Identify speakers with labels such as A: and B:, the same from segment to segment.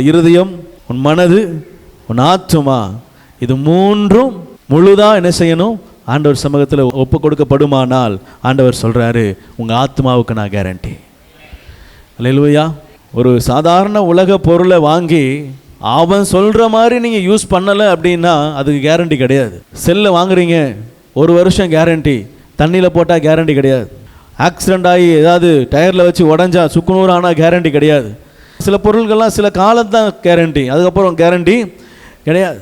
A: இருதயம், உன் மனது, உன் ஆத்துமா, இது மூன்றும் முழுதா என்ன செய்யணும்? ஆண்டவர் சமூகத்தில் ஒப்பு கொடுக்கப்படுமானால் ஆண்டவர் சொல்றாரு, உங்க ஆத்மாவுக்கு நான் கேரண்டி. அல்லேலூயா. ஒரு சாதாரண உலக பொருளை வாங்கி அவன் சொல்ற மாதிரி நீங்க யூஸ் பண்ணலை அப்படின்னா அதுக்கு கேரண்டி கிடையாது. செல்லை வாங்குறீங்க, 1 வருஷம் கேரண்டி, தண்ணியில் போட்டால் கேரண்டி கிடையாது. ஆக்சிடென்ட் ஆகி ஏதாவது டயரில் வச்சு உடஞ்சா சுக்குநூறு ஆனால் கேரண்டி கிடையாது. சில பொருள்கள்லாம் சில காலத்தான் கேரண்டி, அதுக்கப்புறம் கேரண்டி கிடையாது.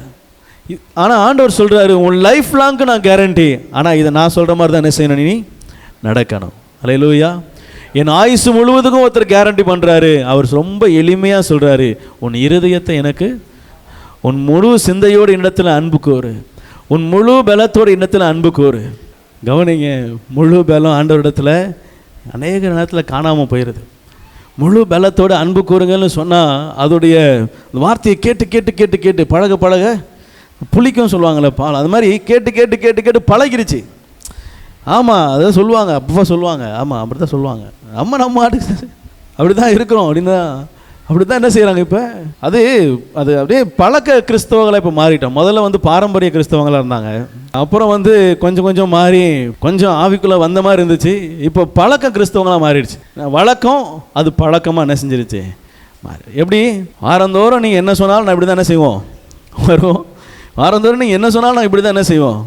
A: ஆனால் ஆண்டவர் சொல்கிறாரு, உன் லைஃப் லாங்க்கு நான் கேரண்டி, ஆனால் இதை நான் சொல்கிற மாதிரி தான் என்ன செய்யணும், நீ நடக்கணும். அல்லேலூயா. என் ஆயுசு முழுவதுக்கும் ஒருத்தர் கேரண்டி பண்ணுறாரு. அவர் ரொம்ப எளிமையாக சொல்கிறாரு, உன் இருதயத்தை எனக்கு உன் முழு சிந்தையோடு இடத்துல அன்பு கோரு, உன் முழு பலத்தோடு இடத்துல அன்பு கோரு. கவனிங்க, முழு பலம் ஆண்டவரிடத்துல அநேக நேரத்தில் காணாமல் போயிடுது. முழு பலத்தோடு அன்பு கூறுங்கள்னு சொன்னால் அதோடைய வார்த்தையை கேட்டு கேட்டு கேட்டு கேட்டு பழக பழக புளிக்கும் சொல்லுவாங்களே பால், அது மாதிரி கேட்டு கேட்டு கேட்டு கேட்டு பழகிருச்சு. ஆமாம், அதான் சொல்லுவாங்க, அப்பா சொல்லுவாங்க, ஆமாம் அப்படி தான் சொல்லுவாங்க, நம்ம ஆட்டுக்கு அப்படி தான் இருக்கிறோம் அப்படின்னு அப்படி தான் என்ன செய்கிறாங்க. இப்போ அது அப்படியே பழக்க கிறிஸ்தவங்களாக இப்போ மாறிட்டோம். முதல்ல பாரம்பரிய கிறிஸ்தவங்களாக இருந்தாங்க, அப்புறம் கொஞ்சம் கொஞ்சம் மாறி கொஞ்சம் ஆவிக்குள்ளே வந்த மாதிரி இருந்துச்சு. இப்போ பழக்க கிறிஸ்தவங்களாக மாறிடுச்சு. வழக்கம் அது பழக்கமாக என்ன செஞ்சிருச்சு மாறி. எப்படி வாரந்தோறும் நீங்கள் என்ன சொன்னாலும் நான் இப்படி தான் என்ன செய்வோம் வருவோம், வாரந்தோறும் நீங்கள் என்ன சொன்னாலும் நான் இப்படி தான் என்ன செய்வோம்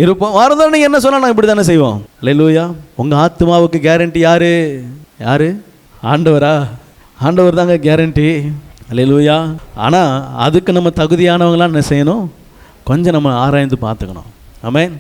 A: இருப்போம், வாரந்தோறும் நீங்கள் என்ன சொன்னாலும் நான் இப்படி தானே செய்வோம். அல்லேலூயா. உங்கள் ஆத்மாவுக்கு கேரண்டி யாரு? யாரு? ஆண்டவரா? ஆண்டவர் தாங்க கேரண்டி. அல்லேலூயா. ஆனால் அதுக்கு நம்ம தகுதியானவங்களாம் என்ன செய்யணும்? கொஞ்சம் நம்ம ஆராய்ந்து பார்த்துக்கணும். ஆமென்.